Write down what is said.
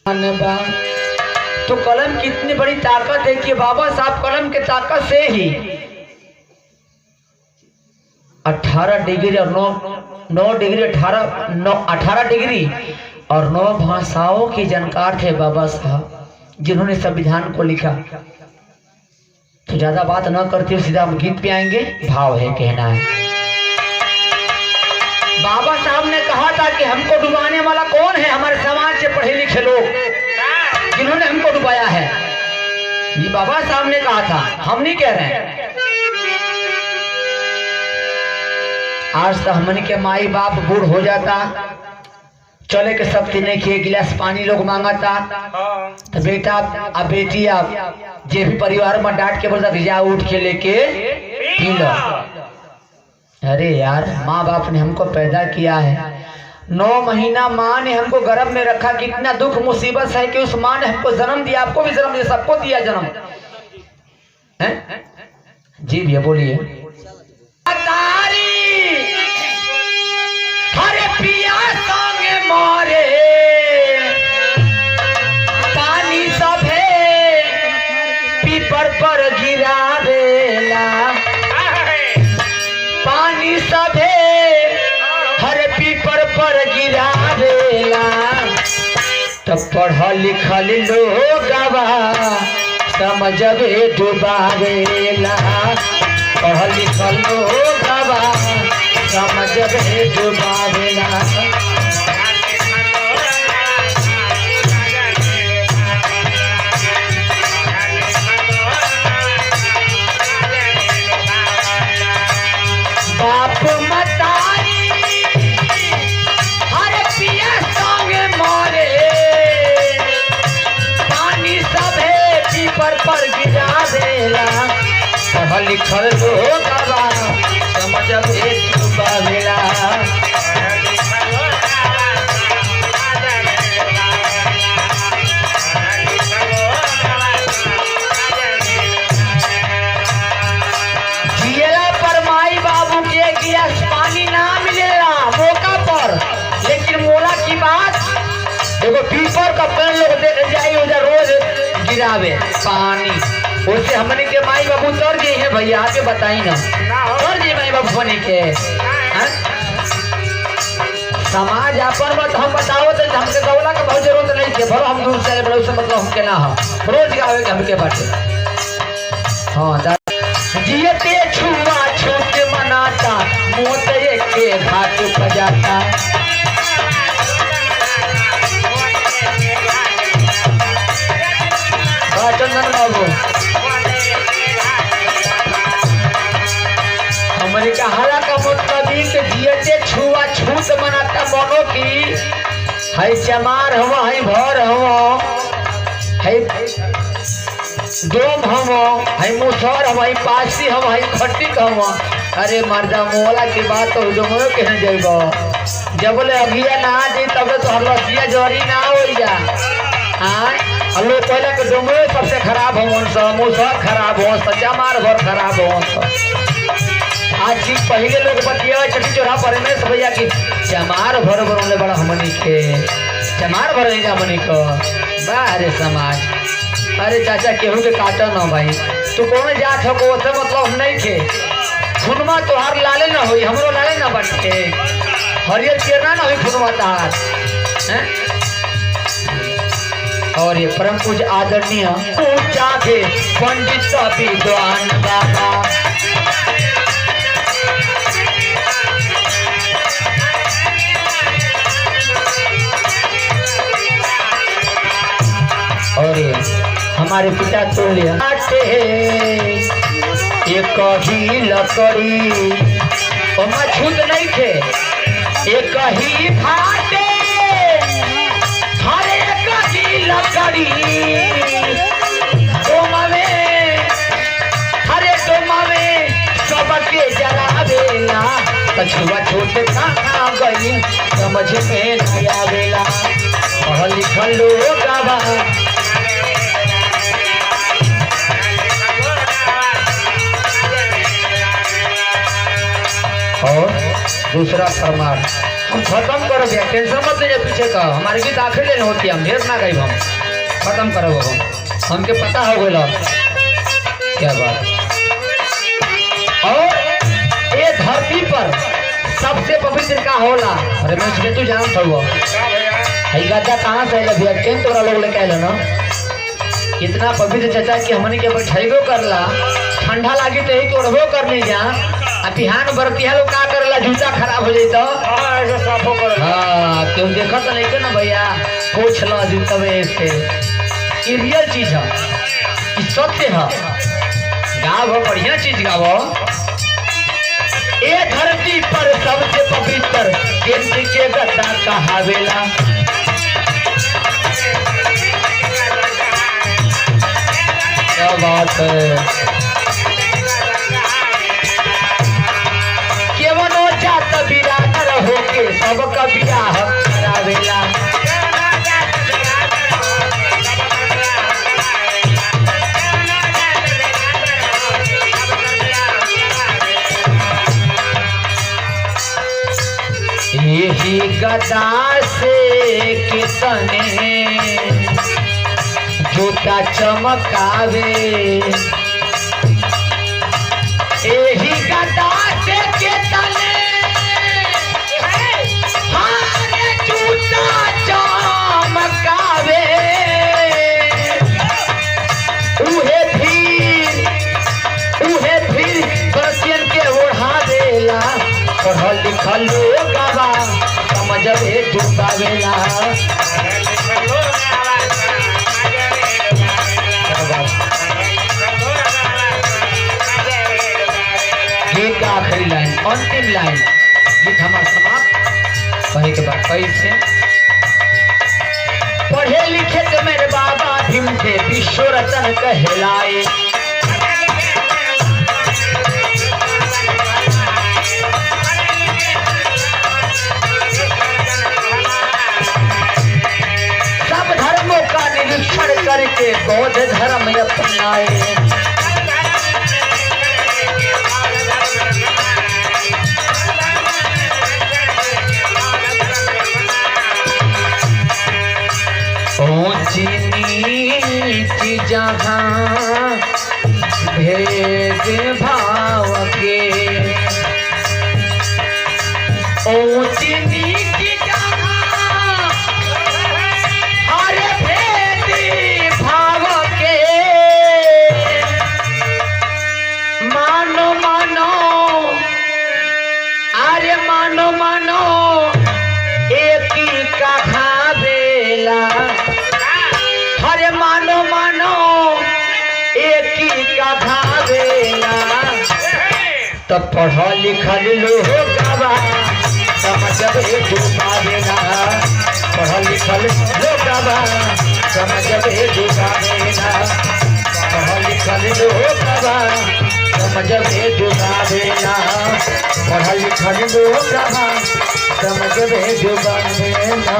तो कलम की इतनी बड़ी ताकत है कि बाबा साहब कलम के ताकत से ही 18 डिग्री और 9 डिग्री 18 डिग्री और 9 भाषाओं के जानकार थे बाबा साहब, जिन्होंने संविधान को लिखा। तो ज्यादा बात न करते हुए सीधा हम गीत पे आएंगे। भाव है, कहना है, बाबा साहब ने कहा था कि हमको डुबाने वाला कौन है? हमारे समाज से पढ़े लिखे लोग, जिन्होंने हमको डुबाया है। ये बाबा साहब ने कहा था, हम नहीं कह रहे हैं। आज तो हमने के माई बाप बूढ़ हो जाता, चले के सब पीने के गिलास पानी लोग मांगता, तो बेटा अब बेटी अब जे भी परिवार में डांट के बोलता जा उठ के लेके पी लो। अरे यार, माँ बाप ने हमको पैदा किया है, 9 महीना माँ ने हमको गर्भ में रखा। कितना दुख मुसीबत है कि उस माँ ने हमको जन्म दिया, आपको भी जन्म दिया, सबको दिया जन्म है। जी भैया बोलिए। हरे पिया संगे मारे पानी सभे पीपर पर गिरावेला, पानी सभे हरे पीपर पर गिरावेला। तब पढ़ल लिखल लोगवा समझबे डुबावेला, पढ़ल लिखल लोगवा समझबे डुबावेला। बाप मतारी हरे पिया संगे मारे पानी सभे पीपर पर गिरावेला, पढ़ल लिखल लोगवा समझबे डुबावेला। जियला पर माई बाबू के गिलास पानी ना मिलेला मौका पर, लेकिन मोला की बात देखो, पीपर का पेड़ लोग जाए उधर रोज गिरावे पानी, उससे हमने के माई बाबू तर गए हैं। भैया आके बताई ना, तर गए माई बाबू बने के समाज अपन मत हम बताओ तो हमके गौला का बहुत जरूरत नहीं है। भलो हम दूर से बड़े से मतलब हमके ना हो रोज गावे के हमके बाटे। हाँ, जियते छुआ छूट मनाता, मौत के घाट बजाता। चंदन बाबू हमारे कहाला का मतलब जियते छुआ छूट मनाता, मनो की है चमार हवा, है भर हवा, है डोम हवा, है मुसर हवा, है पासी हवा, है खट्टिक हवा। अरे मर्दा मोला की बात तो डोमो के न जाइबो, जब ले अभिया ना दी तब तो हरलसिया जरी ना हो जा। हाँ, लोग पहले के डोमो सबसे खराब हो, मुसर खराब हो, चमार भर खराब हो। आज की पहले लोग बतिया चटी चोरा पर में सब भैया की चमार भर भर बड़ा हमनी के चमार भर नहीं जा हमनी को बाहरे समाज। अरे चाचा केहू के काटा ना भाई, तू कौन जात हो को से मतलब नहीं थे, खुनमा तोहार लाले ना होई, हमरो लाले ना बटे, हरियर केरना ना होई खुनमा तहार हैं। और ये परम पूज आदरणीय पूजा के पंडित विद्वान बाबा और हमारे पिता तुल्य एक ही लकड़ी और मछुद नहीं थे, एक ही फाटे हर एक ही लकड़ी डोमावे, हरे डोमावे सबके जलावेला। कछुआ छोटे कहाँ गई समझ में नहीं आवेला, पढ़ल लिखल लोगवा और दूसरा फरमान हम खत्म करो भैया, टेंशन मत ले पीछे का, हमारे गीत आखिर लेने होती है, हम ढेर ना गई, हम खत्म करो हम, हमके पता हो गया क्या बात। और ये धरती पर सबसे पवित्र का होला, अरे मैं इसके तू जानता हुआ गद्दा कहाँ से आए भैया, टेंट तोरा लोग लेके आए ना, इतना पवित्र चचा कि हमने के बैठेबो करला, ठंडा लागी तो ही तोड़बो करने जा, बिहान बरतिया लोग का करला, जूता खराब हो जाता। हाँ क्यों देखा तो नहीं ना भैया, पोछ लो जूता में से, ये रियल चीज है, ये सत्य है, गावो बढ़िया चीज गावो। ये धरती पर सबसे पवित्र टेंट के गद्दा कहावेला, क्या बात है। केवनो जात बिरादर होके सबका बियाह करावेला, यही गदा से कितने जूता चमकावे, यही गदा से कितने हारे जूता चमकावे, उहे फिर बरसियन के ओढ़ा देला, पढ़ल लिखल लोगवा समझबे डुबावेला, गीत का आखिरी लाइन, अंतिम लाइन, गीत हमारा समाप्त कहे के बाद कैसे। पढ़े लिखे तो मेरे बाबा भीम थे, विश्व रतन कहलाए, सब धर्मों का निरीक्षण करके बौद्ध धर्म अपनाए, ऊंची नीची जहाँ भेद भाव के, ऊंची नीची जहाँ हर भेद भाव के, मानो मानो अरे मानो मानो एक ही का खावेला, अरे मानो मानो एक ही का खावेला, तब पढ़ा लिखल लोगवा समझबे डुबावेला, पढ़ा लिखल लोगवा समझबे डुबावेला, पढ़ा लिखल लोगवा समझबे डुबावेला, पढ़ा लिखल लोगवा समझबे डुबावेला।